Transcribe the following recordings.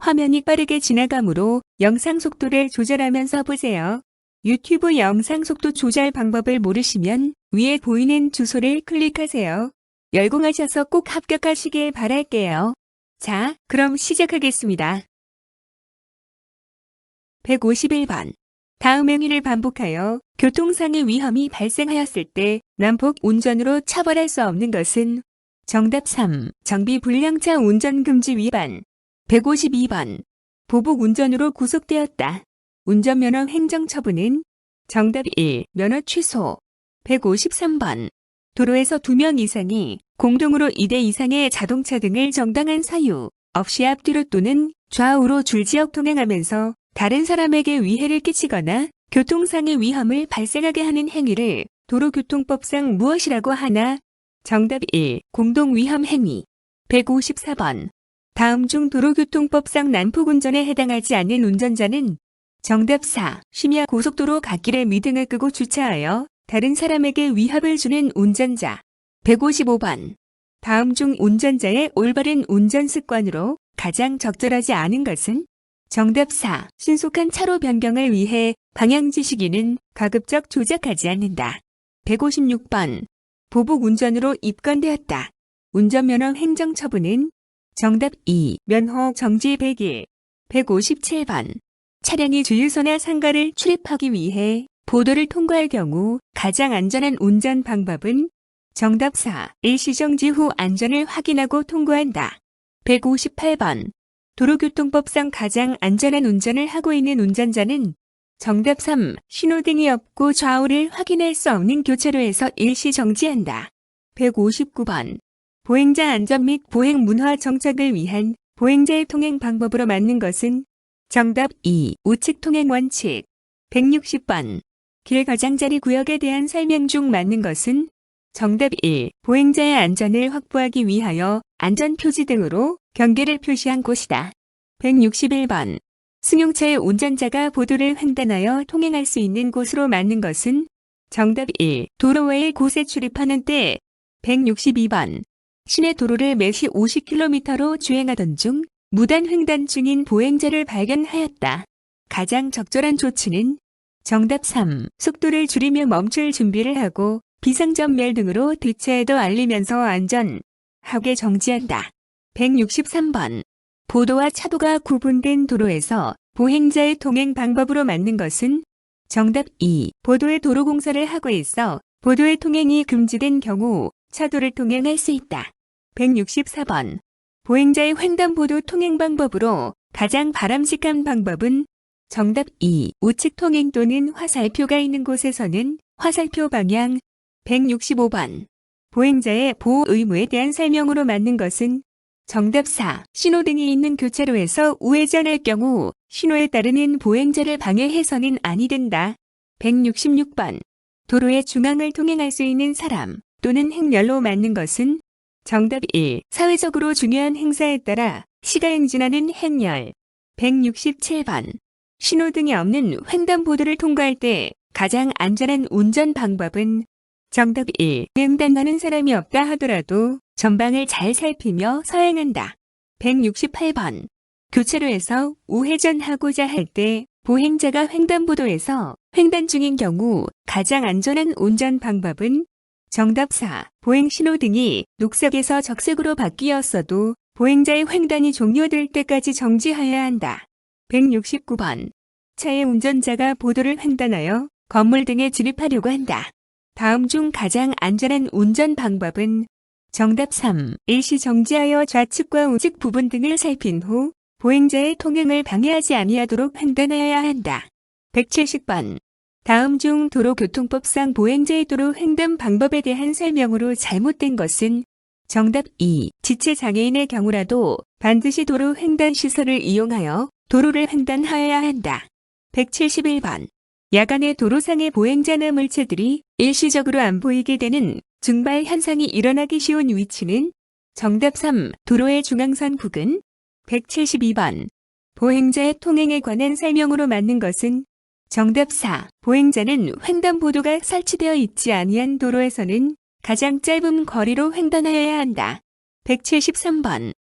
화면이 빠르게 지나가므로 영상 속도를 조절하면서 보세요. 유튜브 영상 속도 조절 방법을 모르시면 위에 보이는 주소를 클릭하세요. 열공하셔서 꼭 합격하시길 바랄게요. 자, 그럼 시작하겠습니다. 151번. 다음 행위를 반복하여 교통상의 위험이 발생하였을 때 난폭 운전으로 처벌할 수 없는 것은? 정답 3. 정비불량차 운전금지 위반. 152번. 보복 운전으로 구속되었다. 운전면허 행정처분은? 정답 1. 면허 취소. 153번. 도로에서 2명 이상이 공동으로 2대 이상의 자동차 등을 정당한 사유 없이 앞뒤로 또는 좌우로 줄지역 통행하면서 다른 사람에게 위해를 끼치거나 교통상의 위험을 발생하게 하는 행위를 도로교통법상 무엇이라고 하나? 정답 1. 공동위험 행위. 154번. 다음 중 도로교통법상 난폭운전에 해당하지 않는 운전자는? 정답 4. 심야 고속도로 갓길에 미등을 끄고 주차하여 다른 사람에게 위협을 주는 운전자. 155번. 다음 중 운전자의 올바른 운전 습관으로 가장 적절하지 않은 것은? 정답 4. 신속한 차로 변경을 위해 방향지시기는 가급적 조작하지 않는다. 156번. 보복 운전으로 입건되었다. 운전면허 행정처분은? 정답 2. 면허 정지 100일. 157번. 차량이 주유소나 상가를 출입하기 위해 보도를 통과할 경우 가장 안전한 운전 방법은? 정답 4. 일시정지 후 안전을 확인하고 통과한다. 158번. 도로교통법상 가장 안전한 운전을 하고 있는 운전자는? 정답 3. 신호등이 없고 좌우를 확인할 수 없는 교차로에서 일시 정지한다. 159번. 보행자 안전 및 보행 문화 정착을 위한 보행자의 통행 방법으로 맞는 것은? 정답 2. 우측 통행 원칙. 160번. 길 가장자리 구역에 대한 설명 중 맞는 것은? 정답 1. 보행자의 안전을 확보하기 위하여 안전표지 등으로 경계를 표시한 곳이다. 161번. 승용차의 운전자가 보도를 횡단하여 통행할 수 있는 곳으로 맞는 것은? 정답 1. 도로 외의 곳에 출입하는 때. 162번. 시내 도로를 매시 50km로 주행하던 중 무단 횡단 중인 보행자를 발견하였다. 가장 적절한 조치는? 정답 3. 속도를 줄이며 멈출 준비를 하고 비상전멸 등으로 뒷차에도 알리면서 안전하게 정지한다. 163번. 보도와 차도가 구분된 도로에서 보행자의 통행 방법으로 맞는 것은? 정답 2. 보도에 도로공사를 하고 있어 보도의 통행이 금지된 경우 차도를 통행할 수 있다. 164번. 보행자의 횡단보도 통행 방법으로 가장 바람직한 방법은? 정답 2. 우측 통행 또는 화살표가 있는 곳에서는 화살표 방향. 165번. 보행자의 보호 의무에 대한 설명으로 맞는 것은? 정답 4. 신호등이 있는 교차로에서 우회전할 경우 신호에 따르는 보행자를 방해해서는 아니 된다. 166번. 도로의 중앙을 통행할 수 있는 사람 또는 행렬로 맞는 것은? 정답 1. 사회적으로 중요한 행사에 따라 시가 행진하는 행렬. 167번. 신호등이 없는 횡단보도를 통과할 때 가장 안전한 운전 방법은? 정답 1. 횡단하는 사람이 없다 하더라도 전방을 잘 살피며 서행한다. 168번. 교차로에서 우회전하고자 할 때 보행자가 횡단보도에서 횡단 중인 경우 가장 안전한 운전 방법은? 정답 4. 보행 신호등이 녹색에서 적색으로 바뀌었어도 보행자의 횡단이 종료될 때까지 정지하여야 한다. 169번. 차의 운전자가 보도를 횡단하여 건물 등에 진입하려고 한다. 다음 중 가장 안전한 운전 방법은? 정답 3. 일시 정지하여 좌측과 우측 부분 등을 살핀 후 보행자의 통행을 방해하지 아니하도록 횡단하여야 한다. 170번. 다음 중 도로교통법상 보행자의 도로 횡단 방법에 대한 설명으로 잘못된 것은? 정답 2. 지체장애인의 경우라도 반드시 도로 횡단 시설을 이용하여 도로를 횡단하여야 한다. 171번. 야간에 도로상의 보행자나 물체들이 일시적으로 안 보이게 되는 증발 현상이 일어나기 쉬운 위치는? 정답 3. 도로의 중앙선 부근. 172번. 보행자의 통행에 관한 설명으로 맞는 것은? 정답 4. 보행자는 횡단보도가 설치되어 있지 아니한 도로에서는 가장 짧은 거리로 횡단하여야 한다. 173번.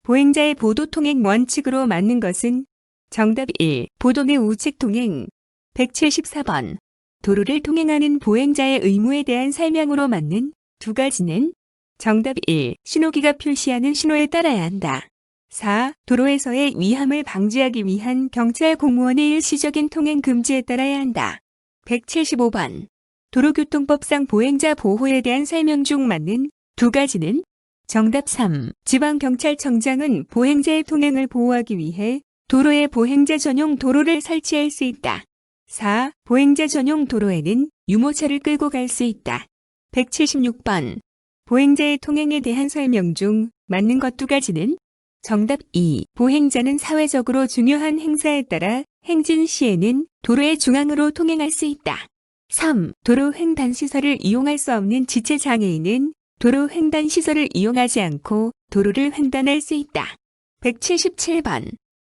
보행자의 보도 통행 원칙으로 맞는 것은 정답 1. 보도 내 우측 통행. 174번. 도로를 통행하는 보행자의 의무에 대한 설명으로 맞는 두 가지는 정답 1. 신호기가 표시하는 신호에 따라야 한다. 4. 도로에서의 위험을 방지하기 위한 경찰 공무원의 일시적인 통행 금지에 따라야 한다. 175번. 도로교통법상 보행자 보호에 대한 설명 중 맞는 두 가지는 정답 3. 지방경찰청장은 보행자의 통행을 보호하기 위해 도로에 보행자 전용 도로를 설치할 수 있다. 4. 보행자 전용 도로에는 유모차를 끌고 갈 수 있다. 176번. 보행자의 통행에 대한 설명 중 맞는 것 두 가지는 정답 2. 보행자는 사회적으로 중요한 행사에 따라 행진 시에는 도로의 중앙으로 통행할 수 있다. 3. 도로 횡단시설을 이용할 수 없는 지체장애인은 도로 횡단시설을 이용하지 않고 도로를 횡단할 수 있다. 177번.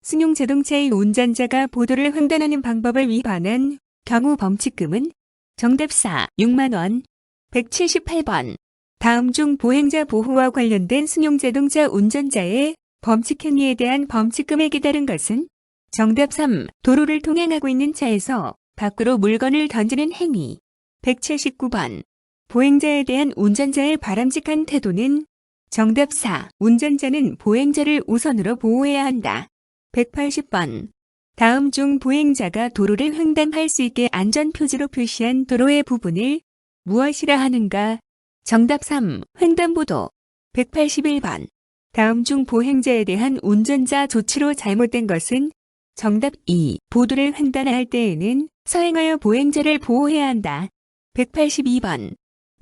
승용자동차의 운전자가 보도를 횡단하는 방법을 위반한 경우 범칙금은 정답 4. 6만원. 178번. 다음 중 보행자 보호와 관련된 승용자동차 운전자의 범칙 행위에 대한 범칙금액에 따른 것은 정답 3. 도로를 통행하고 있는 차에서 밖으로 물건을 던지는 행위. 179번. 보행자에 대한 운전자의 바람직한 태도는 정답 4. 운전자는 보행자를 우선으로 보호해야 한다. 180번. 다음 중 보행자가 도로를 횡단할 수 있게 안전표지로 표시한 도로의 부분을 무엇이라 하는가? 정답 3. 횡단보도. 181번. 다음 중 보행자에 대한 운전자 조치로 잘못된 것은 정답 2. 보도를 횡단할 때에는 서행하여 보행자를 보호해야 한다. 182번.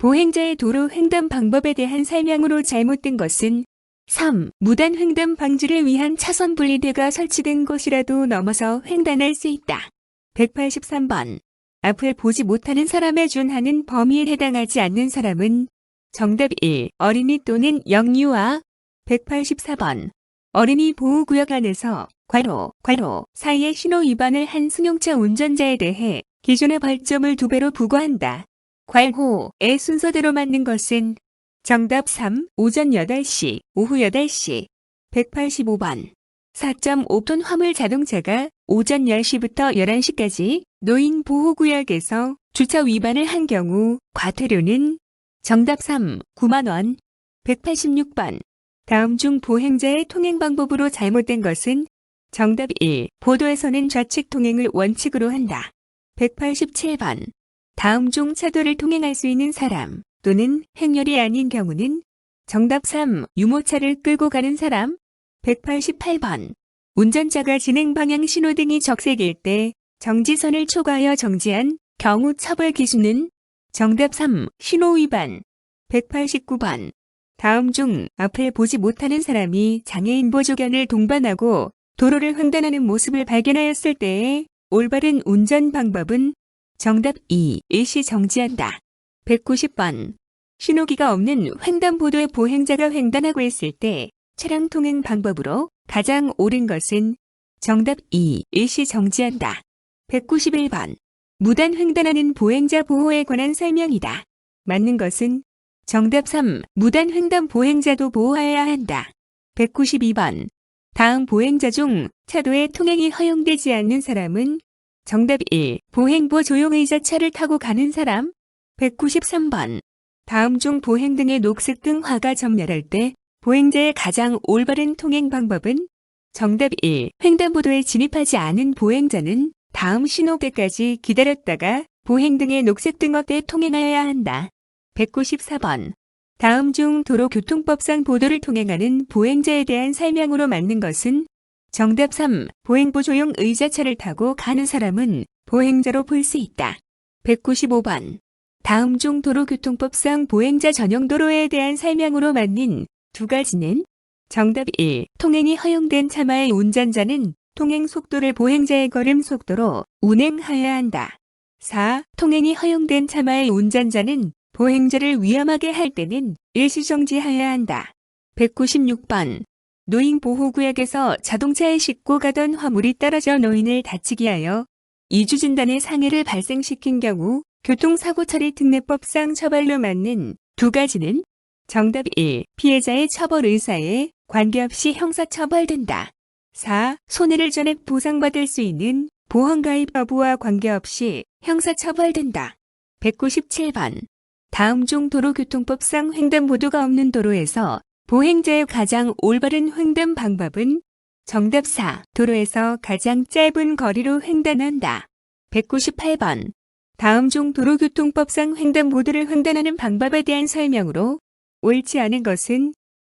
보행자의 도로 횡단 방법에 대한 설명으로 잘못된 것은 3. 무단 횡단 방지를 위한 차선 분리대가 설치된 곳이라도 넘어서 횡단할 수 있다. 183번. 앞을 보지 못하는 사람에 준하는 범위에 해당하지 않는 사람은 정답 1. 어린이 또는 영유아. 184번. 어린이 보호구역 안에서 괄호 사이에 신호 위반을 한 승용차 운전자에 대해 기존의 벌점을 2배로 부과한다. 괄호의 순서대로 맞는 것은 정답 3. 오전 8시, 오후 8시. 185번. 4.5톤 화물 자동차가 오전 10시부터 11시까지 노인 보호구역에서 주차 위반을 한 경우 과태료는 정답 3. 9만원. 186번. 다음 중 보행자의 통행 방법으로 잘못된 것은 정답 1. 보도에서는 좌측 통행을 원칙으로 한다. 187번. 다음 중 차도를 통행할 수 있는 사람 또는 행렬이 아닌 경우는 정답 3. 유모차를 끌고 가는 사람. 188번. 운전자가 진행 방향 신호등이 적색일 때 정지선을 초과하여 정지한 경우 처벌 기준은 정답 3. 신호 위반. 189번. 다음 중 앞을 보지 못하는 사람이 장애인 보조견을 동반하고 도로를 횡단하는 모습을 발견하였을 때의 올바른 운전 방법은 정답 2. 일시 정지한다. 190번. 신호기가 없는 횡단보도의 보행자가 횡단하고 있을 때 차량 통행 방법으로 가장 옳은 것은 정답 2. 일시 정지한다. 191번. 무단 횡단하는 보행자 보호에 관한 설명이다. 맞는 것은 정답 3. 무단 횡단 보행자도 보호해야 한다. 192번. 다음 보행자 중 차도에 통행이 허용되지 않는 사람은 정답 1. 보행보 조용의자차를 타고 가는 사람. 193번. 다음 중 보행등의 녹색등화가 점멸할 때 보행자의 가장 올바른 통행 방법은 정답 1. 횡단보도에 진입하지 않은 보행자는 다음 신호대까지 기다렸다가 보행등의 녹색등화 때 통행하여야 한다. 194번. 다음 중 도로교통법상 보도를 통행하는 보행자에 대한 설명으로 맞는 것은 정답 3. 보행보 조용 의자차를 타고 가는 사람은 보행자로 볼 수 있다. 195번. 다음 중 도로교통법상 보행자 전용 도로에 대한 설명으로 맞는 두 가지는 정답 1. 통행이 허용된 차마의 운전자는 통행 속도를 보행자의 걸음 속도로 운행하여야 한다. 4. 통행이 허용된 차마의 운전자는 보행자를 위험하게 할 때는 일시정지하여야 한다. 196번. 노인보호구역에서 자동차에 싣고 가던 화물이 떨어져 노인을 다치게 하여 이주진단의 상해를 발생시킨 경우 교통사고 처리 특례법상 처벌로 맞는 두 가지는 정답 1. 피해자의 처벌 의사에 관계없이 형사처벌된다. 4. 손해를 전액 보상받을 수 있는 보험가입 여부와 관계없이 형사처벌된다. 197번. 다음 중 도로교통법상 횡단보도가 없는 도로에서 보행자의 가장 올바른 횡단 방법은? 정답 4. 도로에서 가장 짧은 거리로 횡단한다. 198번. 다음 중 도로교통법상 횡단보도를 횡단하는 방법에 대한 설명으로 옳지 않은 것은?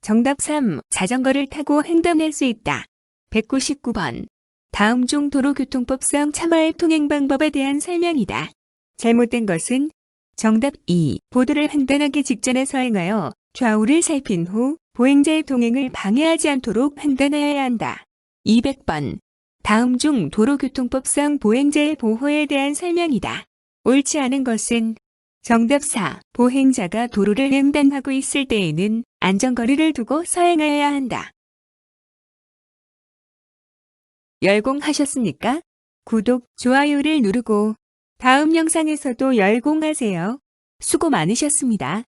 정답 3. 자전거를 타고 횡단할 수 있다. 199번. 다음 중 도로교통법상 차마의 통행 방법에 대한 설명이다. 잘못된 것은? 정답 2. 보도를 횡단하기 직전에 서행하여 좌우를 살핀 후 보행자의 동행을 방해하지 않도록 횡단하여야 한다. 200번. 다음 중 도로교통법상 보행자의 보호에 대한 설명이다. 옳지 않은 것은? 정답 4. 보행자가 도로를 횡단하고 있을 때에는 안전거리를 두고 서행하여야 한다. 열공하셨습니까? 구독, 좋아요를 누르고 다음 영상에서도 열공하세요. 수고 많으셨습니다.